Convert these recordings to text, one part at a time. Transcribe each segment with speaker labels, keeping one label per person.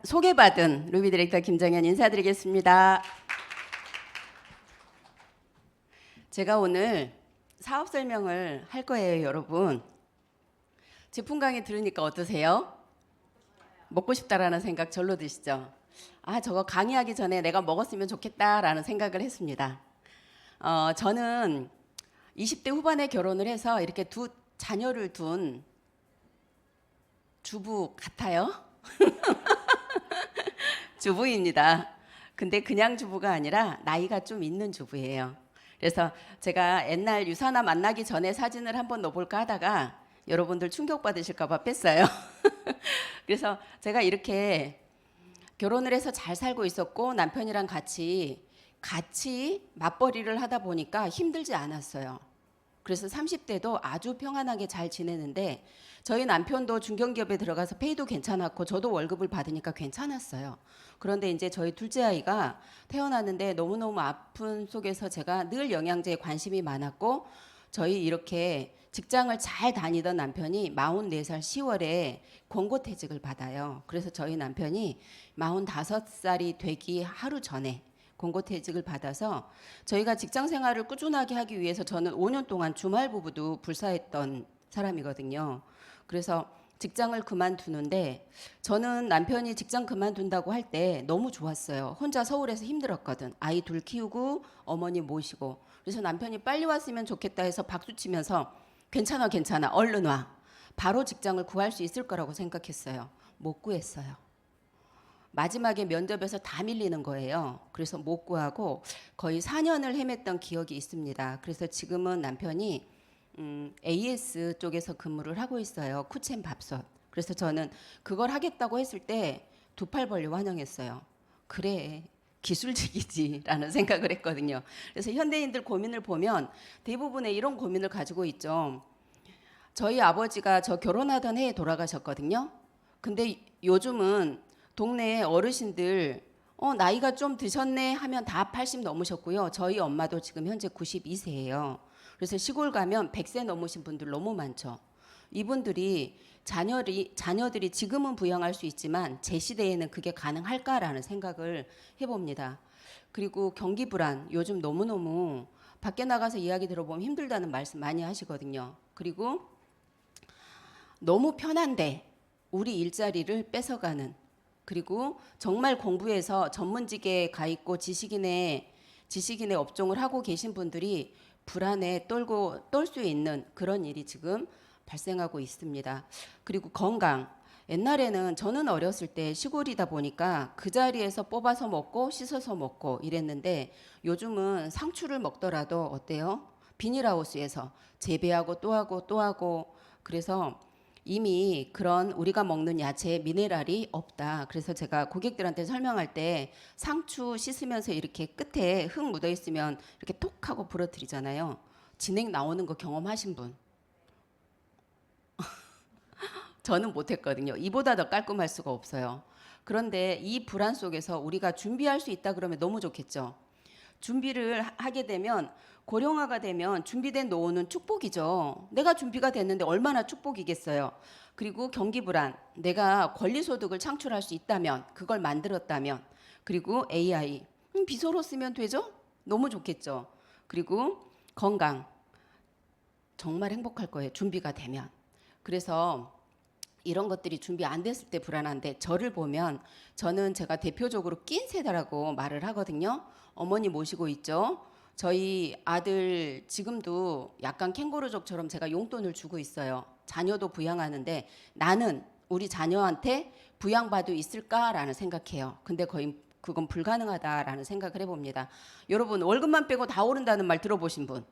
Speaker 1: 소개받은 루비 디렉터 김정현 인사드리겠습니다. 제가 오늘 사업 설명을 할 거예요, 여러분. 제품 강의 들으니까 어떠세요? 먹고 싶다라는 생각 절로 드시죠? 아, 저거 강의하기 전에 내가 먹었으면 좋겠다라는 생각을 했습니다. 저는 20대 후반에 결혼을 해서 이렇게 두 자녀를 둔 주부 같아요. 주부입니다. 근데 그냥 주부가 아니라 나이가 좀 있는 주부예요. 그래서 제가 옛날 유사나 만나기 전에 사진을 한번 넣어볼까 하다가 여러분들 충격받으실까 봐 뺐어요. 그래서 제가 이렇게 결혼을 해서 잘 살고 있었고 남편이랑 같이 맞벌이를 하다 보니까 힘들지 않았어요. 그래서 30대도 아주 평안하게 잘 지내는데 저희 남편도 중견기업에 들어가서 페이도 괜찮았고 저도 월급을 받으니까 괜찮았어요. 그런데 이제 저희 둘째 아이가 태어났는데 너무너무 아픈 속에서 제가 늘 영양제에 관심이 많았고 저희 이렇게 직장을 잘 다니던 남편이 44살 10월에 권고퇴직을 받아요. 그래서 저희 남편이 45살이 되기 하루 전에 권고퇴직을 받아서 저희가 직장 생활을 꾸준하게 하기 위해서 저는 5년 동안 주말 부부도 불사했던 사람이거든요. 그래서 직장을 그만두는데 저는 남편이 직장 그만둔다고 할 때 너무 좋았어요. 혼자 서울에서 힘들었거든. 아이 둘 키우고 어머니 모시고. 그래서 남편이 빨리 왔으면 좋겠다 해서 박수치면서 괜찮아 괜찮아 얼른 와. 바로 직장을 구할 수 있을 거라고 생각했어요. 못 구했어요. 마지막에 면접에서 다 밀리는 거예요. 그래서 못 구하고 거의 4년을 헤맸던 기억이 있습니다. 그래서 지금은 남편이 AS 쪽에서 근무를 하고 있어요. 쿠첸 밥솥. 그래서 저는 그걸 하겠다고 했을 때 두 팔 벌려 환영했어요. 그래 기술직이지라는 생각을 했거든요. 그래서 현대인들 고민을 보면 대부분의 이런 고민을 가지고 있죠. 저희 아버지가 저 결혼하던 해에 돌아가셨거든요. 근데 요즘은 동네 어르신들 나이가 좀 드셨네 하면 다 80 넘으셨고요. 저희 엄마도 지금 현재 92세예요. 그래서 시골 가면 100세 넘으신 분들 너무 많죠. 이분들이 자녀들이 지금은 부양할 수 있지만 제 시대에는 그게 가능할까라는 생각을 해봅니다. 그리고 경기 불안 요즘 너무너무 밖에 나가서 이야기 들어보면 힘들다는 말씀 많이 하시거든요. 그리고 너무 편한데 우리 일자리를 뺏어가는, 그리고 정말 공부해서 전문직에 가 있고 지식인의 업종을 하고 계신 분들이 불안에 떨 수 있는 그런 일이 지금 발생하고 있습니다. 그리고 건강. 옛날에는 저는 어렸을 때 시골이다 보니까 그 자리에서 뽑아서 먹고 씻어서 먹고 이랬는데 요즘은 상추를 먹더라도 어때요? 비닐하우스에서 재배하고 또 하고 또 하고, 그래서 이미 그런 우리가 먹는 야채에 미네랄이 없다. 그래서 제가 고객들한테 설명할 때 상추 씻으면서 이렇게 끝에 흙 묻어 있으면 이렇게 톡 하고 부러뜨리잖아요. 진액 나오는 거 경험하신 분? 저는 못했거든요. 이보다 더 깔끔할 수가 없어요. 그런데 이 불안 속에서 우리가 준비할 수 있다 그러면 너무 좋겠죠. 준비를 하게 되면 고령화가 되면 준비된 노후는 축복이죠. 내가 준비가 됐는데 얼마나 축복이겠어요. 그리고 경기 불안, 내가 권리소득을 창출할 수 있다면, 그걸 만들었다면, 그리고 AI, 비서로 쓰면 되죠? 너무 좋겠죠. 그리고 건강, 정말 행복할 거예요. 준비가 되면. 그래서 이런 것들이 준비 안 됐을 때 불안한데, 저를 보면 저는 제가 대표적으로 낀 세대라고 말을 하거든요. 어머니 모시고 있죠. 저희 아들 지금도 약간 캥거루족처럼 제가 용돈을 주고 있어요. 자녀도 부양하는데 나는 우리 자녀한테 부양받을 있을까라는 생각해요. 근데 거의 그건 불가능하다라는 생각을 해봅니다. 여러분 월급만 빼고 다 오른다는 말 들어보신 분?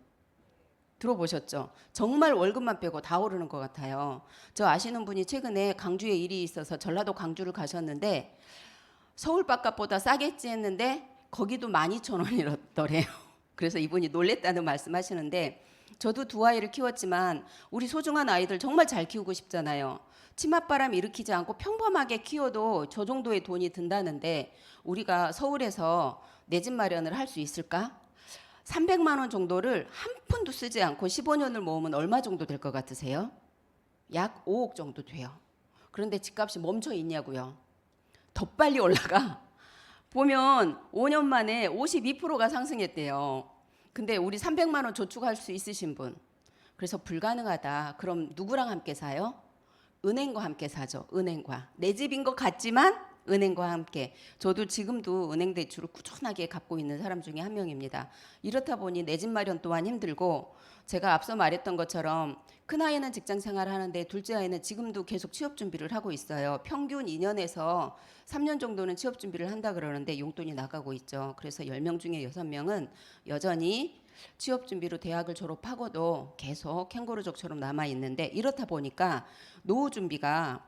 Speaker 1: 들어보셨죠? 정말 월급만 빼고 다 오르는 것 같아요. 저 아시는 분이 최근에 강주에 일이 있어서 전라도 강주를 가셨는데 서울 바깥보다 싸겠지 했는데 거기도 12,000원이더래요. 그래서 이분이 놀랬다는 말씀하시는데, 저도 두 아이를 키웠지만 우리 소중한 아이들 정말 잘 키우고 싶잖아요. 치맛바람 일으키지 않고 평범하게 키워도 저 정도의 돈이 든다는데 우리가 서울에서 내 집 마련을 할 수 있을까? 300만 원 정도를 한 푼도 쓰지 않고 15년을 모으면 얼마 정도 될 것 같으세요? 약 5억 정도 돼요. 그런데 집값이 멈춰 있냐고요. 더 빨리 올라가. 보면 5년 만에 52%가 상승했대요. 근데 우리 300만 원 저축할 수 있으신 분, 그래서 불가능하다. 그럼 누구랑 함께 사요? 은행과 함께 사죠. 은행과. 내 집인 것 같지만 은행과 함께. 저도 지금도 은행 대출을 꾸준하게 갚고 있는 사람 중에 한 명입니다. 이렇다 보니 내 집 마련 또한 힘들고, 제가 앞서 말했던 것처럼 큰아이는 직장 생활을 하는데 둘째 아이는 지금도 계속 취업 준비를 하고 있어요. 평균 2년에서 3년 정도는 취업 준비를 한다 그러는데 용돈이 나가고 있죠. 그래서 10명 중에 6명은 여전히 취업 준비로 대학을 졸업하고도 계속 캥거루족처럼 남아 있는데, 이렇다 보니까 노후 준비가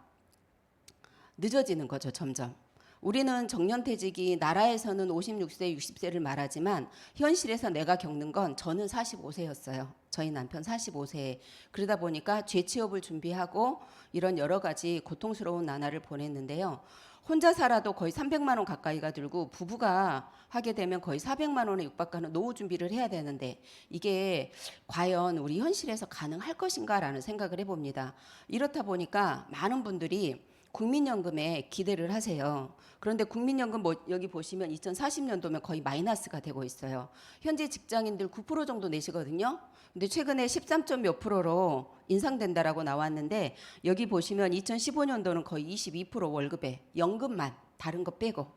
Speaker 1: 늦어지는 거죠, 점점. 우리는 정년퇴직이 나라에서는 56세, 60세를 말하지만 현실에서 내가 겪는 건, 저는 45세였어요. 저희 남편 45세. 그러다 보니까 재취업을 준비하고 이런 여러 가지 고통스러운 나날을 보냈는데요. 혼자 살아도 거의 300만 원 가까이가 들고, 부부가 하게 되면 거의 400만 원에 육박하는 노후 준비를 해야 되는데, 이게 과연 우리 현실에서 가능할 것인가라는 생각을 해봅니다. 이렇다 보니까 많은 분들이 국민연금에 기대를 하세요. 그런데 국민연금 여기 보시면 2040년도면 거의 마이너스가 되고 있어요. 현재 직장인들 9% 정도 내시거든요. 근데 최근에 13점 몇 프로로 인상된다라고 나왔는데, 여기 보시면 2015년도는 거의 22% 월급에 연금만, 다른 거 빼고,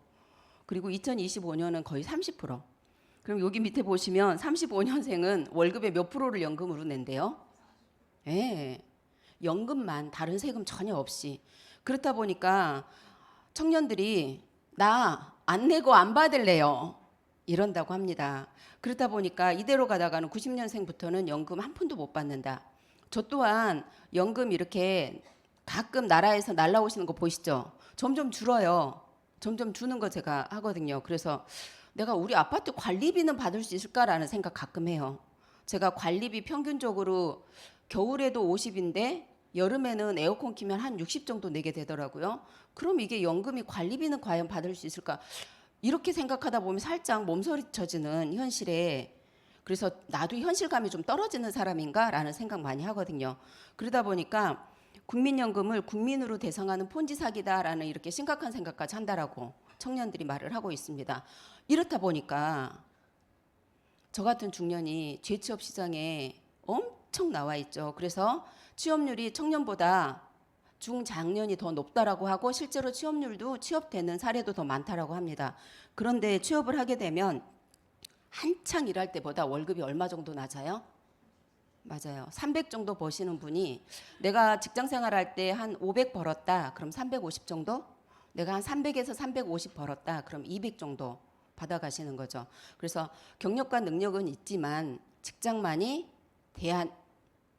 Speaker 1: 그리고 2025년은 거의 30%. 그럼 여기 밑에 보시면 35년생은 월급의 몇 프로를 연금으로 낸대요? 예. 연금만, 다른 세금 전혀 없이. 그렇다 보니까 청년들이 나 안 내고 안 받을래요, 이런다고 합니다. 그렇다 보니까 이대로 가다가는 90년생부터는 연금 한 푼도 못 받는다. 저 또한 연금 이렇게 가끔 나라에서 날라오시는 거 보시죠? 점점 줄어요. 점점 주는 거 제가 하거든요. 그래서 내가 우리 아파트 관리비는 받을 수 있을까라는 생각 가끔 해요. 제가 관리비 평균적으로 겨울에도 50인데 여름에는 에어컨 키면 한 60 정도 내게 되더라고요. 그럼 이게 연금이 관리비는 과연 받을 수 있을까? 이렇게 생각하다 보면 살짝 몸서리쳐지는 현실에, 그래서 나도 현실감이 좀 떨어지는 사람인가라는 생각 많이 하거든요. 그러다 보니까 국민연금을 국민으로 대상하는 폰지 사기다라는 이렇게 심각한 생각까지 한다라고 청년들이 말을 하고 있습니다. 이렇다 보니까 저 같은 중년이 재취업 시장에 엄청 나와 있죠. 그래서 취업률이 청년보다 중장년이 더 높다라고 하고, 실제로 취업률도 취업되는 사례도 더 많다라고 합니다. 그런데 취업을 하게 되면 한창 일할 때보다 월급이 얼마 정도 낮아요? 맞아요. 300 정도 버시는 분이, 내가 직장 생활할 때 한 500 벌었다. 그럼 350 정도? 내가 한 300에서 350 벌었다. 그럼 200 정도 받아가시는 거죠. 그래서 경력과 능력은 있지만 직장만이 대안,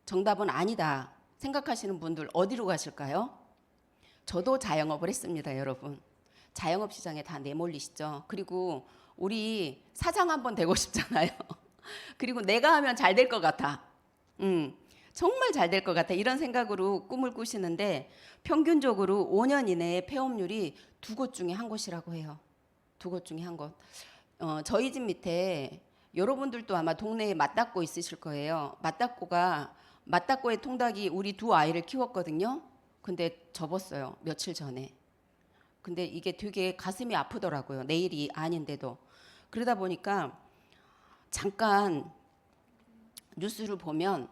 Speaker 1: 정답은 아니다 생각하시는 분들 어디로 가실까요? 저도 자영업을 했습니다, 여러분. 자영업 시장에 다 내몰리시죠. 그리고 우리 사장 한번 되고 싶잖아요. 그리고 내가 하면 잘 될 것 같아. 정말 잘 될 것 같아. 이런 생각으로 꿈을 꾸시는데, 평균적으로 5년 이내에 폐업률이 두 곳 중에 한 곳이라고 해요. 두 곳 중에 한 곳. 저희 집 밑에 여러분들도 아마 동네에 맞닥고 있으실 거예요. 맞닥고의 통닭이 우리 두 아이를 키웠거든요. 근데 접었어요, 며칠 전에. 근데 이게 되게 가슴이 아프더라고요, 내일이 아닌데도. 그러다 보니까 잠깐 뉴스를 보면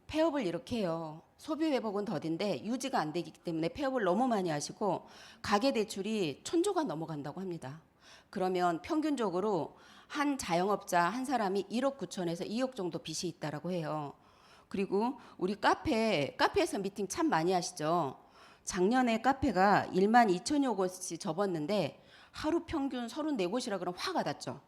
Speaker 1: 폐업을 이렇게 해요. 소비 회복은 더딘데 유지가 안 되기 때문에 폐업을 너무 많이 하시고 가계 대출이 1,000조가 넘어간다고 합니다. 그러면 평균적으로 한 자영업자 한 사람이 1억 9천에서 2억 정도 빚이 있다라고 해요. 그리고 우리 카페에서 미팅 참 많이 하시죠. 작년에 카페가 1만 2천여 곳이 접었는데 하루 평균 34곳이라 그러면 화가 났죠.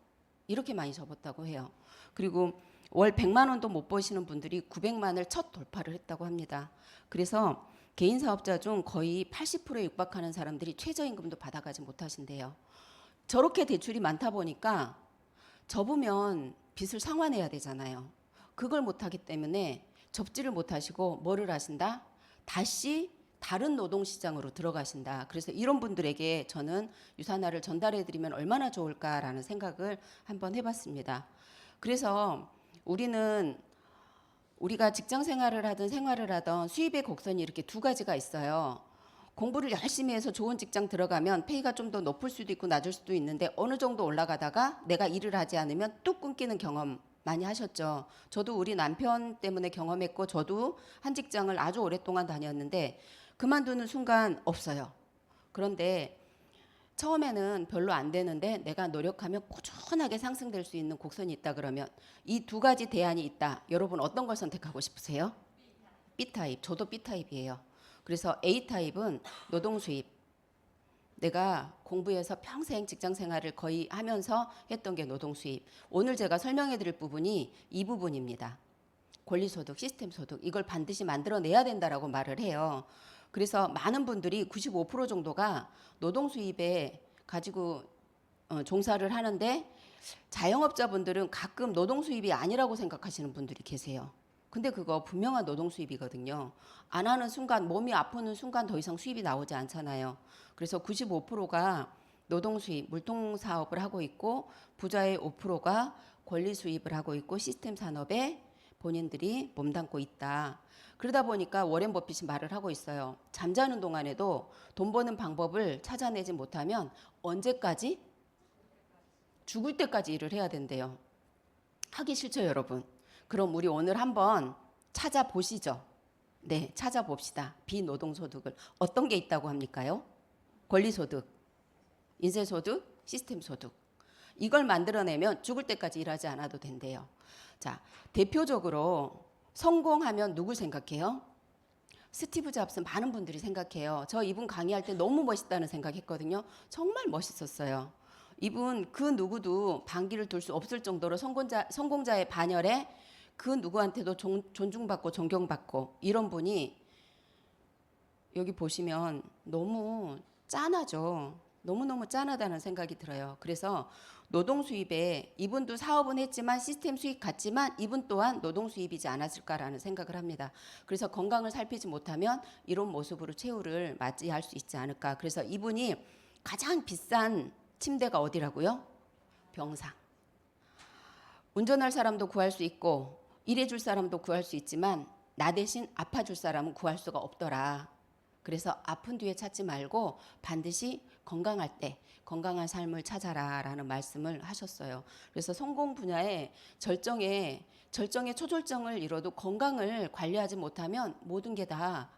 Speaker 1: 이렇게 많이 접었다고 해요. 그리고 월 100만 원도 못 버시는 분들이 900만을 첫 돌파를 했다고 합니다. 그래서 개인 사업자 중 거의 80%에 육박하는 사람들이 최저임금도 받아가지 못하신대요. 저렇게 대출이 많다 보니까 접으면 빚을 상환해야 되잖아요. 그걸 못하기 때문에 접지를 못하시고 뭐를 하신다? 다시 다른 노동시장으로 들어가신다. 그래서 이런 분들에게 저는 유산화를 전달해드리면 얼마나 좋을까라는 생각을 한번 해봤습니다. 그래서 우리가 직장 생활을 하든 생활을 하든 수입의 곡선이 이렇게 두 가지가 있어요. 공부를 열심히 해서 좋은 직장 들어가면 페이가 좀 더 높을 수도 있고 낮을 수도 있는데 어느 정도 올라가다가 내가 일을 하지 않으면 뚝 끊기는 경험 많이 하셨죠. 저도 우리 남편 때문에 경험했고 저도 한 직장을 아주 오랫동안 다녔는데 그만두는 순간 없어요. 그런데 처음에는 별로 안 되는데 내가 노력하면 꾸준하게 상승될 수 있는 곡선이 있다 그러면 이 두 가지 대안이 있다. 여러분 어떤 걸 선택하고 싶으세요? B타입. 저도 B타입이에요. 그래서 A타입은 노동 수입. 내가 공부해서 평생 직장 생활을 거의 하면서 했던 게 노동 수입. 오늘 제가 설명해 드릴 부분이 이 부분입니다. 권리소득, 시스템소득 이걸 반드시 만들어내야 된다라고 말을 해요. 그래서 많은 분들이 95% 정도가 노동 수입에 가지고 종사를 하는데 자영업자분들은 가끔 노동 수입이 아니라고 생각하시는 분들이 계세요. 근데 그거 분명한 노동 수입이거든요. 안 하는 순간 몸이 아프는 순간 더 이상 수입이 나오지 않잖아요. 그래서 95%가 노동 수입, 물통 사업을 하고 있고 부자의 5%가 권리 수입을 하고 있고 시스템 산업에 본인들이 몸담고 있다. 그러다 보니까 워렌 버핏이 말을 하고 있어요. 잠자는 동안에도 돈 버는 방법을 찾아내지 못하면 언제까지? 죽을 때까지 일을 해야 된대요. 하기 싫죠, 여러분? 그럼 우리 오늘 한번 찾아보시죠. 네, 찾아봅시다. 비노동소득을 어떤 게 있다고 합니까요? 권리소득, 인쇄소득, 시스템소득. 이걸 만들어내면 죽을 때까지 일하지 않아도 된대요. 자, 대표적으로 성공하면 누굴 생각해요? 스티브 잡스 많은 분들이 생각해요. 저 이분 강의할 때 너무 멋있다는 생각했거든요. 정말 멋있었어요. 이분 그 누구도 반기를 둘 수 없을 정도로 성공자의 반열에 그 누구한테도 존중받고 존경받고 이런 분이 여기 보시면 너무 짠하죠. 너무너무 짠하다는 생각이 들어요. 그래서 노동 수입에 이분도 사업은 했지만 시스템 수입 같지만 이분 또한 노동 수입이지 않았을까라는 생각을 합니다. 그래서 건강을 살피지 못하면 이런 모습으로 최후를 맞이할 수 있지 않을까. 그래서 이분이 가장 비싼 침대가 어디라고요? 병상. 운전할 사람도 구할 수 있고 일해줄 사람도 구할 수 있지만 나 대신 아파줄 사람은 구할 수가 없더라. 그래서 아픈 뒤에 찾지 말고 반드시 건강할 때 건강한 삶을 찾아라 라는 말씀을 하셨어요. 그래서 성공 분야의 절정의 초절정을 이뤄도 건강을 관리하지 못하면 모든 게 다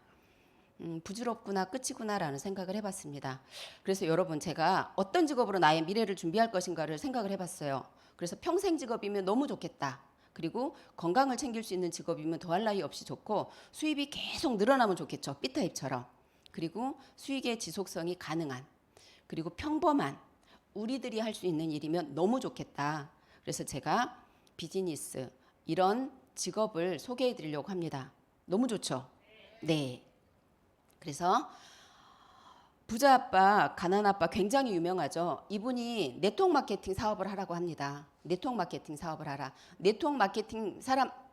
Speaker 1: 부질없구나 끝이구나라는 생각을 해봤습니다. 그래서 여러분 제가 어떤 직업으로 나의 미래를 준비할 것인가를 생각을 해봤어요. 그래서 평생 직업이면 너무 좋겠다. 그리고 건강을 챙길 수 있는 직업이면 더할 나위 없이 좋고 수입이 계속 늘어나면 좋겠죠. B타입처럼. 그리고 수익의 지속성이 가능한 그리고 평범한 우리들이 할 수 있는 일이면 너무 좋겠다. 그래서 제가 비즈니스 이런 직업을 소개해 드리려고 합니다. 너무 좋죠? 네. 그래서 부자 아빠, 가난 아빠 굉장히 유명하죠. 이분이 네트워크 마케팅 사업을 하라고 합니다. 네트워크 마케팅 사업을 하라. 네트워크 마케팅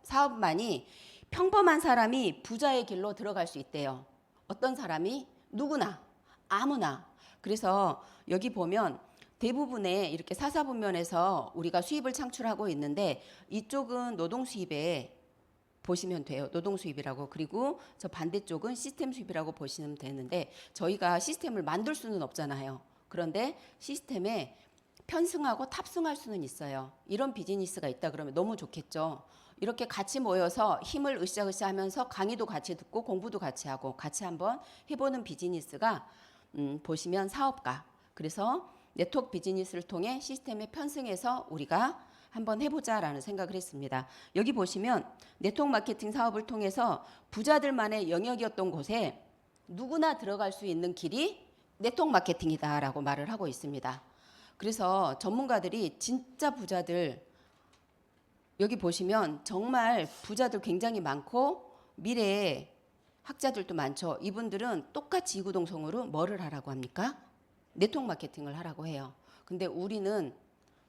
Speaker 1: 사업만이 평범한 사람이 부자의 길로 들어갈 수 있대요. 어떤 사람이? 누구나, 아무나. 그래서 여기 보면 대부분의 이렇게 사사분면에서 우리가 수입을 창출하고 있는데 이쪽은 노동 수입에 보시면 돼요. 노동 수입이라고. 그리고 저 반대쪽은 시스템 수입이라고 보시면 되는데 저희가 시스템을 만들 수는 없잖아요. 그런데 시스템에 편승하고 탑승할 수는 있어요. 이런 비즈니스가 있다 그러면 너무 좋겠죠. 이렇게 같이 모여서 힘을 으쌰으쌰 하면서 강의도 같이 듣고 공부도 같이 하고 같이 한번 해보는 비즈니스가 보시면 사업가. 그래서 네트워크 비즈니스를 통해 시스템에 편승해서 우리가 한번 해보자라는 생각을 했습니다. 여기 보시면 네트워크 마케팅 사업을 통해서 부자들만의 영역이었던 곳에 누구나 들어갈 수 있는 길이 네트워크 마케팅이다라고 말을 하고 있습니다. 그래서 전문가들이 진짜 부자들 여기 보시면 정말 부자들 굉장히 많고 미래에 학자들도 많죠. 이분들은 똑같이 이구동성으로 뭐를 하라고 합니까? 네트워크 마케팅을 하라고 해요. 근데 우리는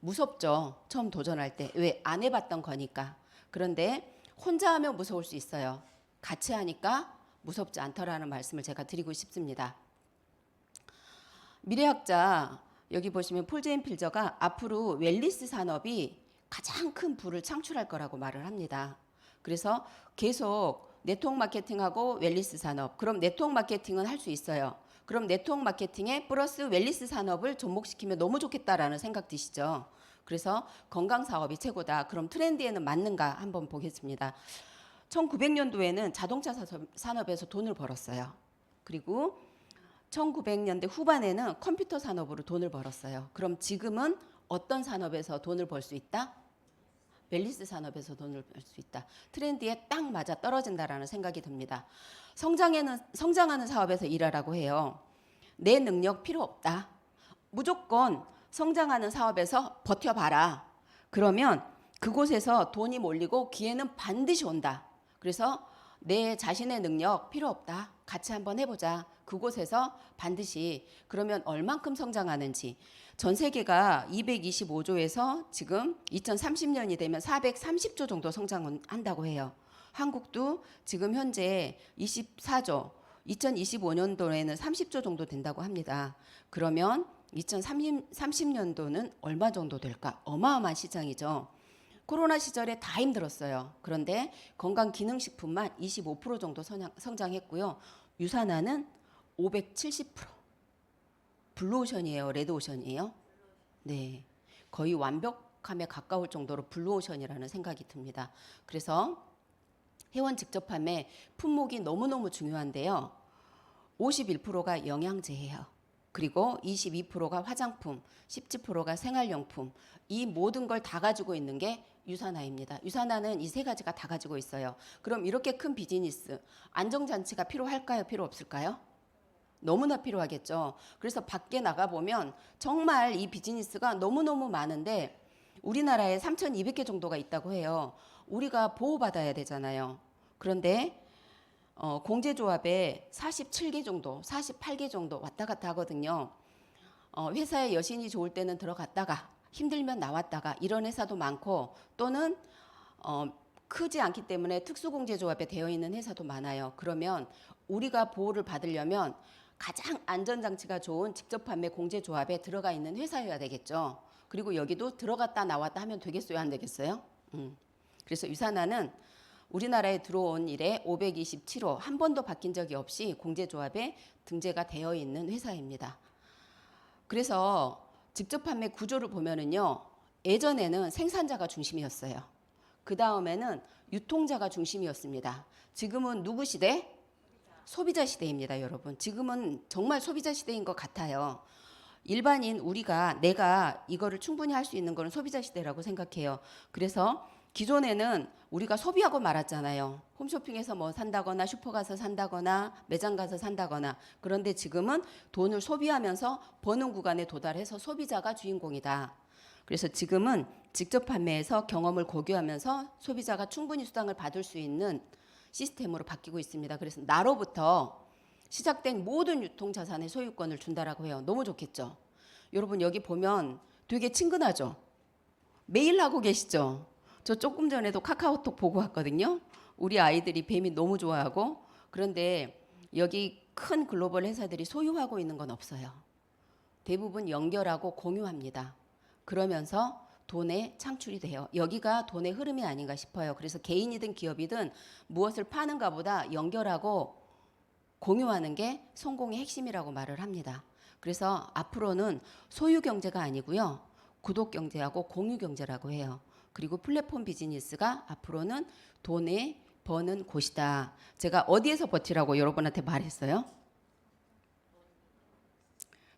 Speaker 1: 무섭죠. 처음 도전할 때. 왜? 안 해봤던 거니까. 그런데 혼자 하면 무서울 수 있어요. 같이 하니까 무섭지 않더라는 말씀을 제가 드리고 싶습니다. 미래학자 여기 보시면 폴 제인 필저가 앞으로 웰니스 산업이 가장 큰 부를 창출할 거라고 말을 합니다. 그래서 계속 네트워크 마케팅하고 웰니스 산업. 그럼 네트워크 마케팅은 할 수 있어요. 그럼 네트워크 마케팅에 플러스 웰니스 산업을 접목시키면 너무 좋겠다라는 생각 드시죠? 그래서 건강 사업이 최고다. 그럼 트렌드에는 맞는가 한번 보겠습니다. 1900년도에는 자동차 산업에서 돈을 벌었어요. 그리고 1900년대 후반에는 컴퓨터 산업으로 돈을 벌었어요. 그럼 지금은 어떤 산업에서 돈을 벌 수 있다? 웰니스 산업에서 돈을 벌 수 있다. 트렌드에 딱 맞아 떨어진다라는 생각이 듭니다. 성장하는 사업에서 일하라고 해요. 내 능력 필요 없다. 무조건 성장하는 사업에서 버텨봐라. 그러면 그곳에서 돈이 몰리고 기회는 반드시 온다. 그래서 내 자신의 능력 필요 없다. 같이 한번 해보자. 그곳에서 반드시 그러면 얼만큼 성장하는지 전 세계가 225조에서 지금 2030년이 되면 430조 정도 성장한다고 해요. 한국도 지금 현재 24조, 2025년도에는 30조 정도 된다고 합니다. 그러면 2030년도는 얼마 정도 될까? 어마어마한 시장이죠. 코로나 시절에 다 힘들었어요. 그런데 건강기능식품만 25% 정도 성장했고요. 유산화는 570%. 블루오션이에요? 레드오션이에요? 네. 거의 완벽함에 가까울 정도로 블루오션이라는 생각이 듭니다. 그래서 회원 직접 판매 품목이 너무너무 중요한데요. 51%가 영양제예요. 그리고 22%가 화장품, 17%가 생활용품. 이 모든 걸 다 가지고 있는 게 유산화입니다. 유산화는 이 세 가지가 다 가지고 있어요. 그럼 이렇게 큰 비즈니스, 안정장치가 필요할까요? 필요 없을까요? 너무나 필요하겠죠. 그래서 밖에 나가보면 정말 이 비즈니스가 너무너무 많은데 우리나라에 3,200개 정도가 있다고 해요. 우리가 보호받아야 되잖아요. 그런데 공제조합에 47개 정도, 48개 정도 왔다 갔다 하거든요. 회사에 여신이 좋을 때는 들어갔다가 힘들면 나왔다가 이런 회사도 많고 또는 크지 않기 때문에 특수공제조합에 되어 있는 회사도 많아요. 그러면 우리가 보호를 받으려면 가장 안전장치가 좋은 직접 판매 공제조합에 들어가 있는 회사여야 되겠죠. 그리고 여기도 들어갔다 나왔다 하면 되겠어요? 안 되겠어요? 그래서 유산화는 우리나라에 들어온 이래 527호 한 번도 바뀐 적이 없이 공제조합에 등재가 되어 있는 회사입니다. 그래서 직접 판매 구조를 보면은요. 예전에는 생산자가 중심이었어요. 그 다음에는 유통자가 중심이었습니다. 지금은 누구 시대? 소비자 시대입니다, 여러분. 지금은 정말 소비자 시대인 것 같아요. 일반인 내가 이거를 충분히 할 수 있는 거는 소비자 시대라고 생각해요. 그래서 기존에는 우리가 소비하고 말았잖아요. 홈쇼핑에서 뭐 산다거나 슈퍼 가서 산다거나 매장 가서 산다거나. 그런데 지금은 돈을 소비하면서 버는 구간에 도달해서 소비자가 주인공이다. 그래서 지금은 직접 판매에서 경험을 공유하면서 소비자가 충분히 수당을 받을 수 있는 시스템으로 바뀌고 있습니다. 그래서 나로부터 시작된 모든 유통자산의 소유권을 준다라고 해요. 너무 좋겠죠? 여러분 여기 보면 되게 친근하죠? 매일 하고 계시죠? 저 조금 전에도 카카오톡 보고 왔거든요. 우리 아이들이 뱀이 너무 좋아하고 그런데 여기 큰 글로벌 회사들이 소유하고 있는 건 없어요. 대부분 연결하고 공유합니다. 그러면서 돈의 창출이 돼요. 여기가 돈의 흐름이 아닌가 싶어요. 그래서 개인이든 기업이든 무엇을 파는가 보다 연결하고 공유하는 게 성공의 핵심이라고 말을 합니다. 그래서 앞으로는 소유 경제가 아니고요. 구독 경제하고 공유 경제라고 해요. 그리고 플랫폼 비즈니스가 앞으로는 돈을 버는 곳이다. 제가 어디에서 버티라고 여러분한테 말했어요?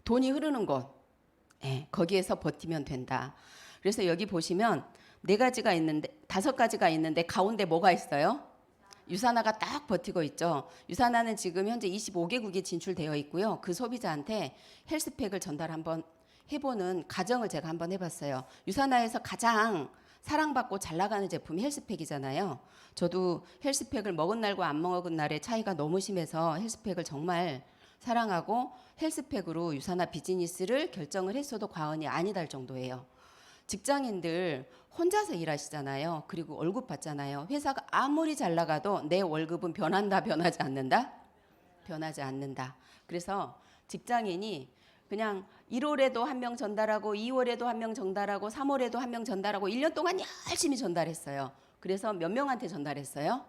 Speaker 1: 돈이 흐르는 곳. 네, 거기에서 버티면 된다. 그래서 여기 보시면 5가지가 있는데 가운데 뭐가 있어요? 유산화가 딱 버티고 있죠. 유산화는 지금 현재 25개국에 진출되어 있고요. 그 소비자한테 헬스팩을 전달 한번 해보는 가정을 제가 한번 해봤어요. 유산화에서 가장 사랑받고 잘 나가는 제품이 헬스팩이잖아요. 저도 헬스팩을 먹은 날과 안 먹은 날의 차이가 너무 심해서 헬스팩을 정말 사랑하고 헬스팩으로 유산화 비즈니스를 결정을 했어도 과언이 아니다 할 정도예요. 직장인들 혼자서 일하시잖아요. 그리고 월급 받잖아요. 회사가 아무리 잘 나가도 내 월급은 변한다, 변하지 않는다? 변하지 않는다. 그래서 직장인이 그냥 1월에도 한 명 전달하고 2월에도 한 명 전달하고 3월에도 한 명 전달하고 1년 동안 열심히 전달했어요. 그래서 몇 명한테 전달했어요?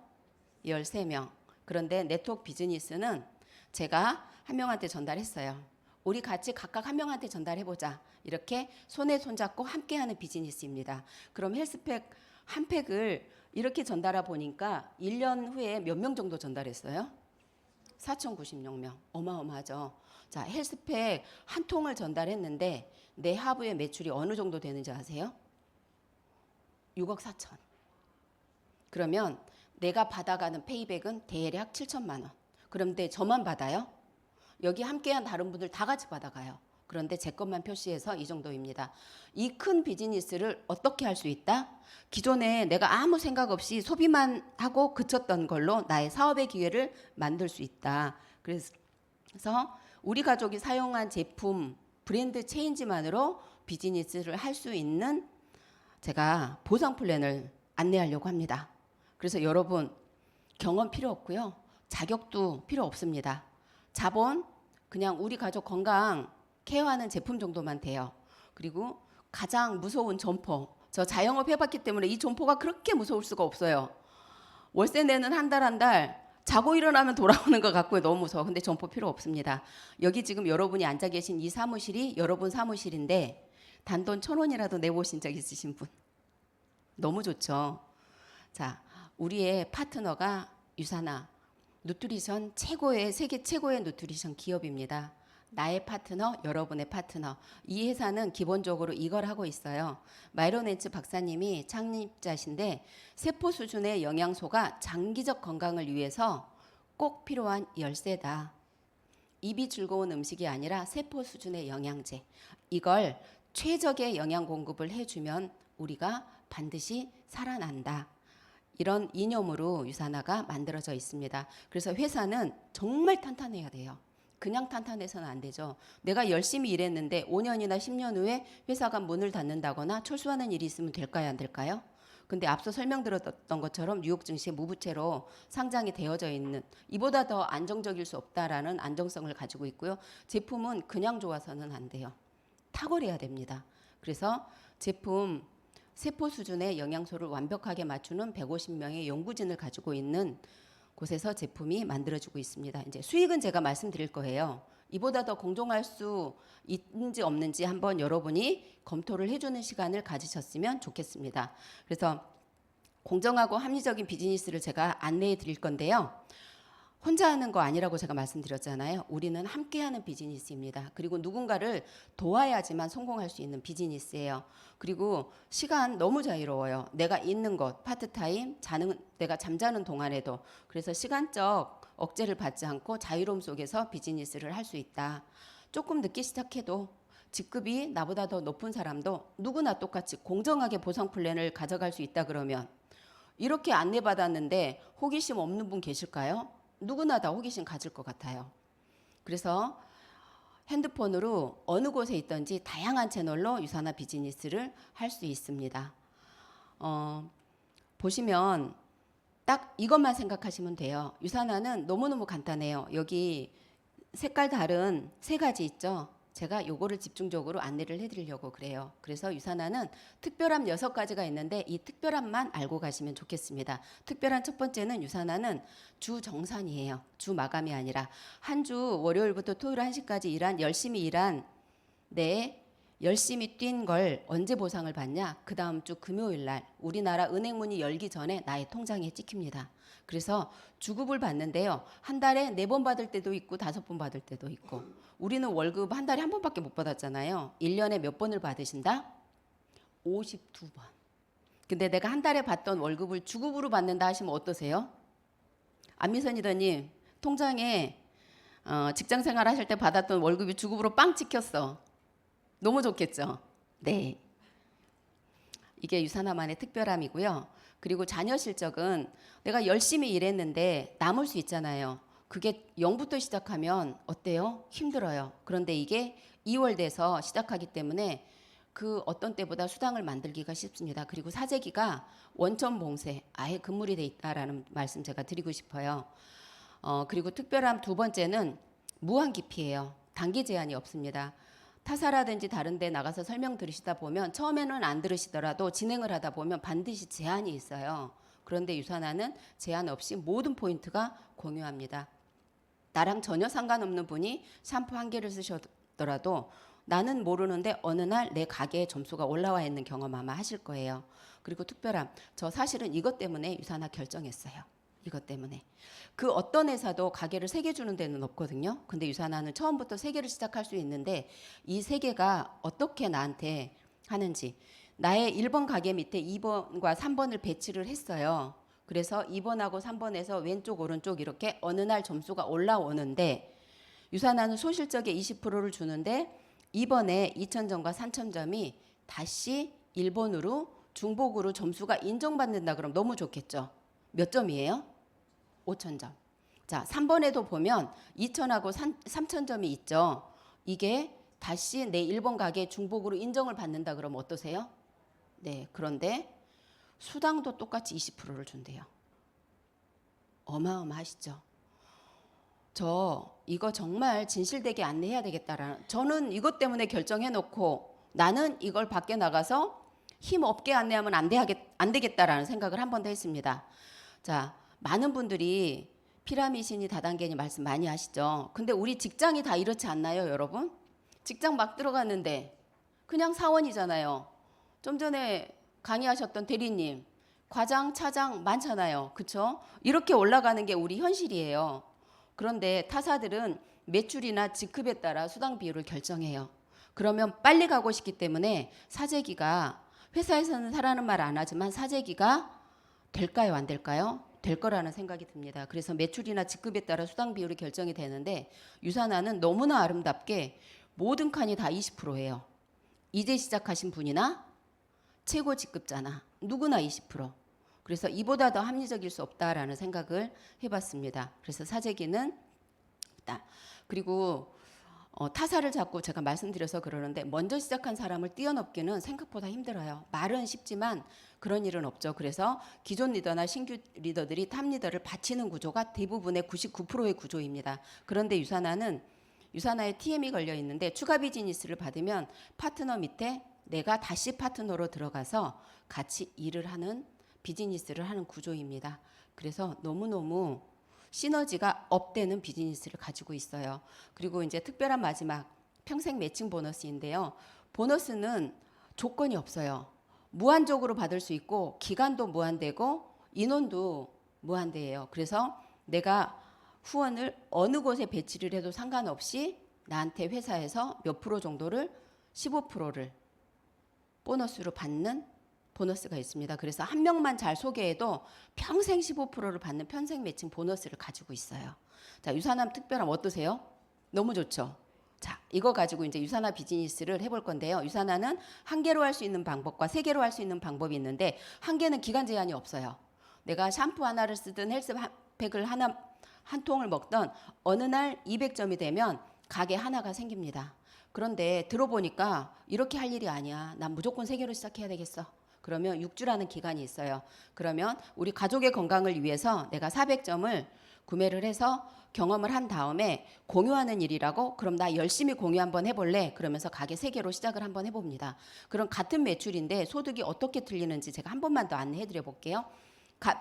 Speaker 1: 13명. 그런데 네트워크 비즈니스는 제가 한 명한테 전달했어요. 우리 같이 각각 한 명한테 전달해보자. 이렇게 손에 손잡고 함께하는 비즈니스입니다. 그럼 헬스팩 한 팩을 이렇게 전달해 보니까 1년 후에 몇 명 정도 전달했어요? 4,096명. 어마어마하죠. 자, 헬스팩 한 통을 전달했는데 내 하부의 매출이 어느 정도 되는지 아세요? 6억 4천. 그러면 내가 받아가는 페이백은 대략 7천만 원. 그런데 저만 받아요? 여기 함께한 다른 분들 다 같이 받아가요. 그런데 제 것만 표시해서 이 정도입니다. 이 큰 비즈니스를 어떻게 할 수 있다? 기존에 내가 아무 생각 없이 소비만 하고 그쳤던 걸로 나의 사업의 기회를 만들 수 있다. 그래서 우리 가족이 사용한 제품 브랜드 체인지만으로 비즈니스를 할 수 있는 제가 보상 플랜을 안내하려고 합니다. 그래서 여러분 경험 필요 없고요. 자격도 필요 없습니다. 자본 그냥 우리 가족 건강 케어하는 제품 정도만 돼요. 그리고 가장 무서운 점포. 저 자영업 해봤기 때문에 이 점포가 그렇게 무서울 수가 없어요. 월세 내는 한 달 자고 일어나면 돌아오는 것 같고요. 너무 무서워. 근데 점포 필요 없습니다. 여기 지금 여러분이 앉아 계신 이 사무실이 여러분 사무실인데 단돈 1,000원이라도 내보신 적 있으신 분? 너무 좋죠. 자, 우리의 파트너가 유사나 누트리션 최고의 세계 최고의 누트리션 기업입니다. 나의 파트너, 여러분의 파트너. 이 회사는 기본적으로 이걸 하고 있어요. 마이론 앤츠 박사님이 창립자신데 세포 수준의 영양소가 장기적 건강을 위해서 꼭 필요한 열쇠다. 입이 즐거운 음식이 아니라 세포 수준의 영양제. 이걸 최적의 영양 공급을 해주면 우리가 반드시 살아난다. 이런 이념으로 유산화가 만들어져 있습니다. 그래서 회사는 정말 탄탄해야 돼요. 그냥 탄탄해서는 안 되죠. 내가 열심히 일했는데 5년이나 10년 후에 회사가 문을 닫는다거나 철수하는 일이 있으면 될까요? 안 될까요? 근데 앞서 설명드렸던 것처럼 뉴욕 증시에 무부채로 상장이 되어져 있는 이보다 더 안정적일 수 없다라는 안정성을 가지고 있고요. 제품은 그냥 좋아서는 안 돼요. 탁월해야 됩니다. 그래서 제품 세포 수준의 영양소를 완벽하게 맞추는 150명의 연구진을 가지고 있는 곳에서 제품이 만들어지고 있습니다. 이제 수익은 제가 말씀드릴 거예요. 이보다 더 공정할 수 있는지 없는지 한번 여러분이 검토를 해주는 시간을 가지셨으면 좋겠습니다. 그래서 공정하고 합리적인 비즈니스를 제가 안내해 드릴 건데요. 혼자 하는 거 아니라고 제가 말씀드렸잖아요. 우리는 함께하는 비즈니스입니다. 그리고 누군가를 도와야지만 성공할 수 있는 비즈니스예요. 그리고 시간 너무 자유로워요. 내가 있는 것, 파트타임, 내가 잠자는 동안에도. 그래서 시간적 억제를 받지 않고 자유로움 속에서 비즈니스를 할 수 있다. 조금 늦게 시작해도 직급이 나보다 더 높은 사람도 누구나 똑같이 공정하게 보상 플랜을 가져갈 수 있다 그러면 이렇게 안내받았는데 호기심 없는 분 계실까요? 누구나 다 호기심 가질 것 같아요. 그래서 핸드폰으로 어느 곳에 있든지 다양한 채널로 유산화 비즈니스를 할 수 있습니다. 보시면 딱 이것만 생각하시면 돼요. 유산화는 너무너무 간단해요. 여기 색깔 다른 3가지 있죠. 제가 요거를 집중적으로 안내를 해드리려고 그래요. 그래서 유산화는 특별함 6가지가 있는데 이 특별함만 알고 가시면 좋겠습니다. 특별한 첫 번째는 유산화는 주 정산이에요. 주 마감이 아니라 한 주 월요일부터 토요일 1시까지 열심히 일한 내 열심히 뛴 걸 언제 보상을 받냐? 그 다음 주 금요일 날 우리나라 은행문이 열기 전에 나의 통장에 찍힙니다. 그래서 주급을 받는데요. 한 달에 4번 받을 때도 있고 5번 받을 때도 있고 우리는 월급 한 달에 한 번밖에 못 받았잖아요. 1년에 몇 번을 받으신다? 52번. 근데 내가 한 달에 받던 월급을 주급으로 받는다 하시면 어떠세요? 안미선 리더님 통장에 직장 생활 하실 때 받았던 월급이 주급으로 빵 찍혔어. 너무 좋겠죠? 네. 이게 유산화만의 특별함이고요. 그리고 자녀 실적은 내가 열심히 일했는데 남을 수 있잖아요. 그게 0부터 시작하면 어때요? 힘들어요. 그런데 이게 2월 돼서 시작하기 때문에 그 어떤 때보다 수당을 만들기가 쉽습니다. 그리고 사재기가 원천 봉쇄, 아예 금물이 돼 있다라는 말씀 제가 드리고 싶어요. 그리고 특별함 2번째는 무한 기피예요. 단기 제한이 없습니다. 타사라든지 다른 데 나가서 설명 들으시다 보면 처음에는 안 들으시더라도 진행을 하다 보면 반드시 제한이 있어요. 그런데 유산화는 제한 없이 모든 포인트가 공유합니다. 나랑 전혀 상관없는 분이 샴푸 한 개를 쓰셨더라도 나는 모르는데 어느 날 내 가게에 점수가 올라와 있는 경험 아마 하실 거예요. 그리고 특별함. 저 사실은 이것 때문에 유산화 결정했어요. 이것 때문에. 그 어떤 회사도 가게를 3개 주는 데는 없거든요. 근데 유산화는 처음부터 3개를 시작할 수 있는데 이 3개가 어떻게 나한테 하는지. 나의 1번 가게 밑에 2번과 3번을 배치를 했어요. 그래서 2번하고 3번에서 왼쪽 오른쪽 이렇게 어느 날 점수가 올라오는데 유산화는 소실적에 20%를 주는데 2번에 2,000점과 3,000점이 다시 1번으로 중복으로 점수가 인정받는다 그러면 너무 좋겠죠. 몇 점이에요? 5,000점. 자, 3번에도 보면 2,000하고 3,000점이 있죠. 이게 다시 내 1번 가게 중복으로 인정을 받는다 그러면 어떠세요? 네, 그런데 수당도 똑같이 20%를 준대요. 어마어마하시죠? 저 이거 정말 진실되게 안내해야 되겠다라는, 저는 이것 때문에 결정해놓고 나는 이걸 밖에 나가서 힘 없게 안내하면 안 되겠다라는 생각을 한 번 더 했습니다. 자, 많은 분들이 피라미신이 다단계니 말씀 많이 하시죠. 근데 우리 직장이 다 이렇지 않나요, 여러분? 직장 막 들어갔는데 그냥 사원이잖아요. 좀 전에 강의하셨던 대리님, 과장, 차장 많잖아요. 그렇죠? 이렇게 올라가는 게 우리 현실이에요. 그런데 타사들은 매출이나 직급에 따라 수당 비율을 결정해요. 그러면 빨리 가고 싶기 때문에 사재기가, 회사에서는 하라는 말 안 하지만 사재기가 될까요, 안 될까요? 될 거라는 생각이 듭니다. 그래서 매출이나 직급에 따라 수당 비율이 결정이 되는데 유산화는 너무나 아름답게 모든 칸이 다 20%예요. 이제 시작하신 분이나 최고 직급자나 누구나 20%. 그래서 이보다 더 합리적일 수 없다라는 생각을 해봤습니다. 그래서 사재기는 있다. 그리고 타사를 자꾸 제가 말씀드려서 그러는데 먼저 시작한 사람을 뛰어넘기는 생각보다 힘들어요. 말은 쉽지만 그런 일은 없죠. 그래서 기존 리더나 신규 리더들이 탑 리더를 바치는 구조가 대부분의 99%의 구조입니다. 그런데 유산화에 TM이 걸려 있는데 추가 비즈니스를 받으면 파트너 밑에 내가 다시 파트너로 들어가서 같이 일을 하는 비즈니스를 하는 구조입니다. 그래서 너무너무 시너지가 업되는 비즈니스를 가지고 있어요. 그리고 이제 특별한 마지막 평생 매칭 보너스인데요. 보너스는 조건이 없어요. 무한적으로 받을 수 있고 기간도 무한되고 인원도 무한대예요. 그래서 내가 후원을 어느 곳에 배치를 해도 상관없이 나한테 회사에서 몇 프로 정도를 15%를 보너스로 받는 보너스가 있습니다. 그래서 한 명만 잘 소개해도 평생 15%를 받는 평생 매칭 보너스를 가지고 있어요. 자, 유산화 특별함 어떠세요? 너무 좋죠? 자, 이거 가지고 이제 유산화 비즈니스를 해볼 건데요. 유산화는 한 개로 할 수 있는 방법과 3개로 할 수 있는 방법이 있는데 한 개는 기간 제한이 없어요. 내가 샴푸 하나를 쓰든 헬스팩을 한 통을 먹던 어느 날 200점이 되면 가게 하나가 생깁니다. 그런데 들어보니까 이렇게 할 일이 아니야. 난 무조건 3개로 시작해야 되겠어. 그러면 6주라는 기간이 있어요. 그러면 우리 가족의 건강을 위해서 내가 400점을 구매를 해서 경험을 한 다음에 공유하는 일이라고, 그럼 나 열심히 공유 한번 해볼래? 그러면서 가게 3개로 시작을 한번 해봅니다. 그럼 같은 매출인데 소득이 어떻게 틀리는지 제가 한 번만 더 안내해 드려 볼게요.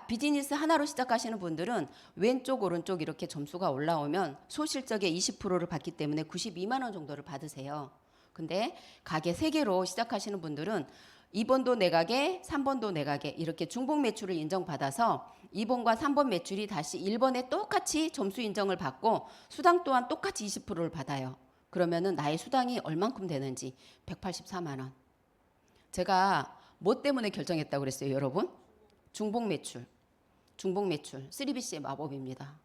Speaker 1: 비즈니스 하나로 시작하시는 분들은 왼쪽 오른쪽 이렇게 점수가 올라오면 소실적의 20%를 받기 때문에 92만 원 정도를 받으세요. 근데 가게 3개로 시작하시는 분들은 2번도 내 가게, 3번도 내 가게 이렇게 중복 매출을 인정받아서 2번과 3번 매출이 다시 1번에 똑같이 점수 인정을 받고 수당 또한 똑같이 20%를 받아요. 그러면은 나의 수당이 얼만큼 되는지 184만 원. 제가 뭐 때문에 결정했다고 그랬어요, 여러분? 중복 매출. 3BC의 마법입니다.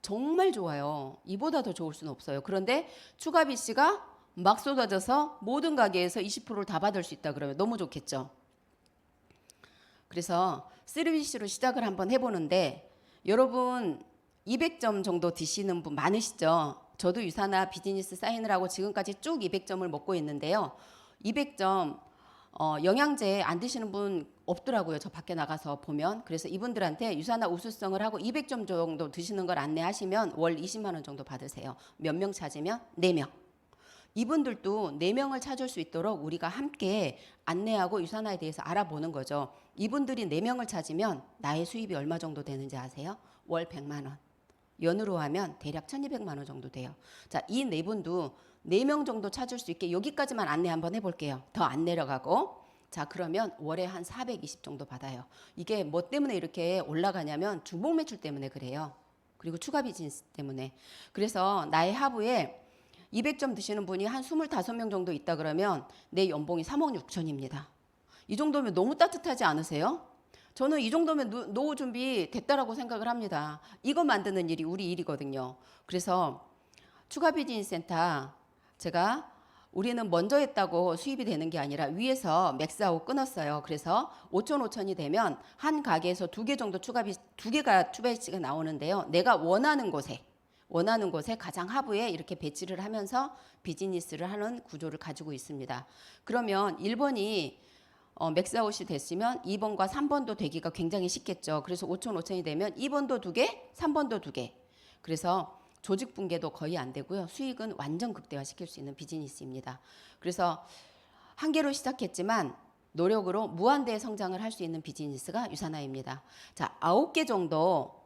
Speaker 1: 정말 좋아요. 이보다 더 좋을 수는 없어요. 그런데 추가 BC가 막 쏟아져서 모든 가게에서 20%를 다 받을 수 있다 그러면 너무 좋겠죠. 그래서 3BC로 시작을 한번 해보는데 여러분 200점 정도 드시는 분 많으시죠. 저도 유산화 비즈니스 사인을 하고 지금까지 쭉 200점을 먹고 있는데요. 200점 영양제 안 드시는 분 없더라고요. 저 밖에 나가서 보면. 그래서 이분들한테 유산화 우수성을 하고 200점 정도 드시는 걸 안내하시면 월 20만 원 정도 받으세요. 몇 명 찾으면? 4명. 이분들도 4명을 찾을 수 있도록 우리가 함께 안내하고 유산화에 대해서 알아보는 거죠. 이분들이 4명을 찾으면 나의 수입이 얼마 정도 되는지 아세요? 월 100만 원. 연으로 하면 대략 1200만 원 정도 돼요. 자, 이 네 분도 4명 정도 찾을 수 있게 여기까지만 안내 한번 해볼게요. 더 안 내려가고. 자, 그러면 월에 한 420 정도 받아요. 이게 뭐 때문에 이렇게 올라가냐면 중복 매출 때문에 그래요. 그리고 추가 비즈니스 때문에. 그래서 나의 하부에 200점 드시는 분이 한 25명 정도 있다 그러면 내 연봉이 3억 6천입니다. 이 정도면 너무 따뜻하지 않으세요? 저는 이 정도면 노후 준비 됐다라고 생각을 합니다. 이거 만드는 일이 우리 일이거든요. 그래서 추가 비즈니스 센터 제가 우리는 먼저 했다고 수입이 되는 게 아니라 위에서 맥스하고 끊었어요. 그래서 5천 5천이 되면 한 가게에서 2개 정도 두 개가 추가 배치가 나오는데요. 내가 원하는 곳에 가장 하부에 이렇게 배치를 하면서 비즈니스를 하는 구조를 가지고 있습니다. 그러면 1번이 맥스아웃이 됐으면 2번과 3번도 되기가 굉장히 쉽겠죠. 그래서 5천 5천이 되면 2번도 2개, 3번도 2개. 그래서 조직 붕괴도 거의 안 되고요. 수익은 완전 극대화시킬 수 있는 비즈니스입니다. 그래서 한 개로 시작했지만 노력으로 무한대의 성장을 할 수 있는 비즈니스가 유산화입니다. 자, 9개 정도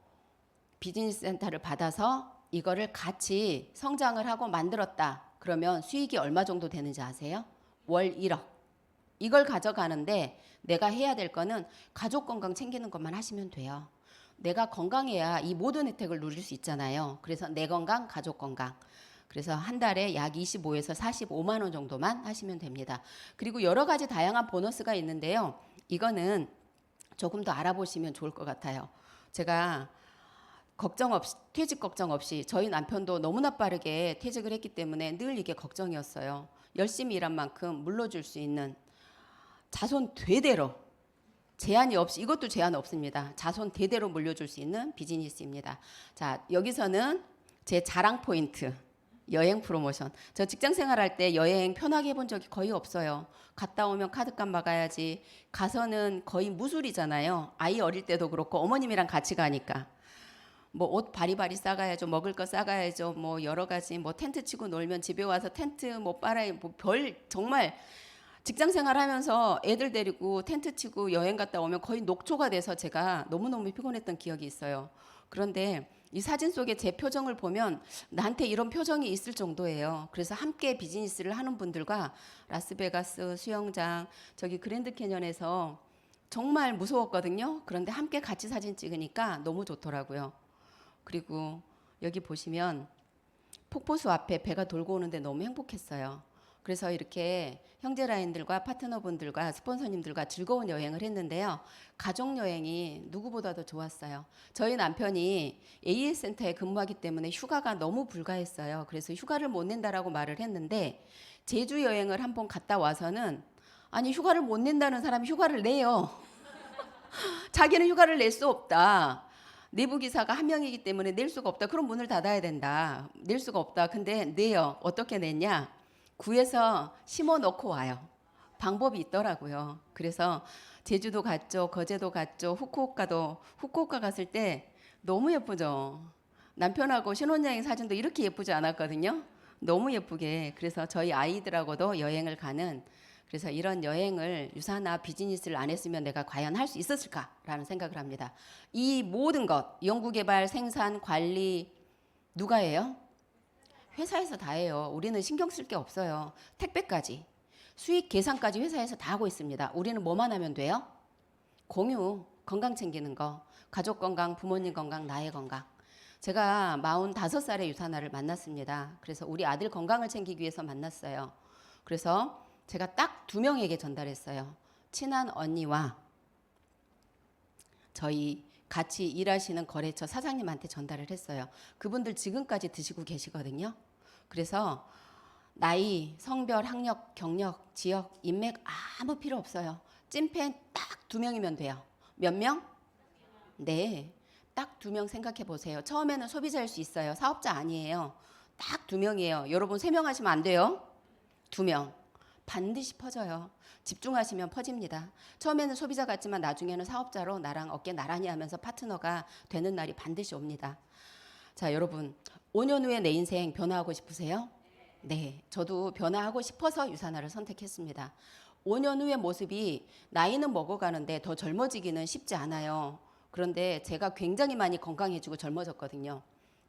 Speaker 1: 비즈니스 센터를 받아서 이거를 같이 성장을 하고 만들었다. 그러면 수익이 얼마 정도 되는지 아세요? 월 1억. 이걸 가져가는데 내가 해야 될 거는 가족 건강 챙기는 것만 하시면 돼요. 내가 건강해야 이 모든 혜택을 누릴 수 있잖아요. 그래서 내 건강, 가족 건강. 그래서 한 달에 약 25에서 45만 원 정도만 하시면 됩니다. 그리고 여러 가지 다양한 보너스가 있는데요. 이거는 조금 더 알아보시면 좋을 것 같아요. 제가 퇴직 걱정 없이 저희 남편도 너무나 빠르게 퇴직을 했기 때문에 늘 이게 걱정이었어요. 열심히 일한 만큼 물러줄 수 있는 자손 대대로 제한이 없이 이것도 제한 없습니다. 자손 대대로 물려줄 수 있는 비즈니스입니다. 자, 여기서는 제 자랑 포인트 여행 프로모션. 저 직장 생활할 때 여행 편하게 해본 적이 거의 없어요. 갔다 오면 카드값 막아야지. 가서는 거의 무술이잖아요. 아이 어릴 때도 그렇고 어머님이랑 같이 가니까. 뭐 옷 바리바리 싸가야죠. 먹을 거 싸가야죠. 뭐 여러 가지 뭐 텐트 치고 놀면 집에 와서 텐트 뭐 빨아야 뭐 별 정말 직장 생활하면서 애들 데리고 텐트 치고 여행 갔다 오면 거의 녹초가 돼서 제가 너무너무 피곤했던 기억이 있어요. 그런데 이 사진 속에 제 표정을 보면 나한테 이런 표정이 있을 정도예요. 그래서 함께 비즈니스를 하는 분들과 라스베가스 수영장 저기 그랜드 캐년에서 정말 무서웠거든요. 그런데 함께 같이 사진 찍으니까 너무 좋더라고요. 그리고 여기 보시면 폭포수 앞에 배가 돌고 오는데 너무 행복했어요. 그래서 이렇게 형제라인들과 파트너분들과 스폰서님들과 즐거운 여행을 했는데요. 가족 여행이 누구보다도 좋았어요. 저희 남편이 AS 센터에 근무하기 때문에 휴가가 너무 불가했어요. 그래서 휴가를 못 낸다라고 말을 했는데 제주 여행을 한번 갔다 와서는 아니 휴가를 못 낸다는 사람이 휴가를 내요. 자기는 휴가를 낼 수 없다. 내부 기사가 한 명이기 때문에 낼 수가 없다. 그럼 문을 닫아야 된다. 낼 수가 없다. 근데 내요. 어떻게 냈냐? 구에서 심어 놓고 와요. 방법이 있더라고요. 그래서 제주도 갔죠. 거제도 갔죠. 후쿠오카 갔을 때 너무 예쁘죠. 남편하고 신혼여행 사진도 이렇게 예쁘지 않았거든요. 너무 예쁘게. 그래서 저희 아이들하고도 여행을 가는 그래서 이런 여행을 유산화 비즈니스를 안 했으면 내가 과연 할 수 있었을까라는 생각을 합니다. 이 모든 것 연구개발, 생산, 관리 누가 해요? 회사에서 다 해요. 우리는 신경 쓸 게 없어요. 택배까지 수익 계산까지 회사에서 다 하고 있습니다. 우리는 뭐만 하면 돼요? 공유, 건강 챙기는 거, 가족 건강, 부모님 건강, 나의 건강. 제가 45살에 유산화를 만났습니다. 그래서 우리 아들 건강을 챙기기 위해서 만났어요. 그래서 제가 딱 2명에게 전달했어요. 친한 언니와 저희 같이 일하시는 거래처 사장님한테 전달을 했어요. 그분들 지금까지 드시고 계시거든요. 그래서 나이, 성별, 학력, 경력, 지역, 인맥 아무 필요 없어요. 찐팬 딱 2명이면 돼요. 몇 명? 네, 딱 2명 생각해 보세요. 처음에는 소비자일 수 있어요. 사업자 아니에요. 딱 2명이에요. 여러분 3명 하시면 안 돼요. 2명. 반드시 퍼져요. 집중하시면 퍼집니다. 처음에는 소비자 같지만 나중에는 사업자로 나랑 어깨 나란히 하면서 파트너가 되는 날이 반드시 옵니다. 자, 여러분 5년 후에 내 인생 변화하고 싶으세요? 네, 저도 변화하고 싶어서 유산화를 선택했습니다. 5년 후의 모습이 나이는 먹어가는데 더 젊어지기는 쉽지 않아요. 그런데 제가 굉장히 많이 건강해지고 젊어졌거든요.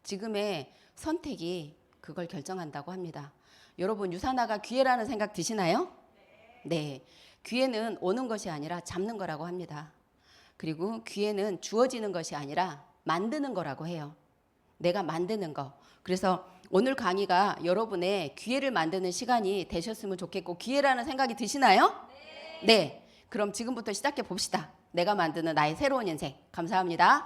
Speaker 1: 지금의 선택이 그걸 결정한다고 합니다. 여러분 유산화가 기회라는 생각 드시나요? 네. 기회는 오는 것이 아니라 잡는 거라고 합니다. 그리고 기회는 주어지는 것이 아니라 만드는 거라고 해요. 내가 만드는 거. 그래서 오늘 강의가 여러분의 기회를 만드는 시간이 되셨으면 좋겠고 기회라는 생각이 드시나요? 네. 그럼 지금부터 시작해 봅시다. 내가 만드는 나의 새로운 인생. 감사합니다.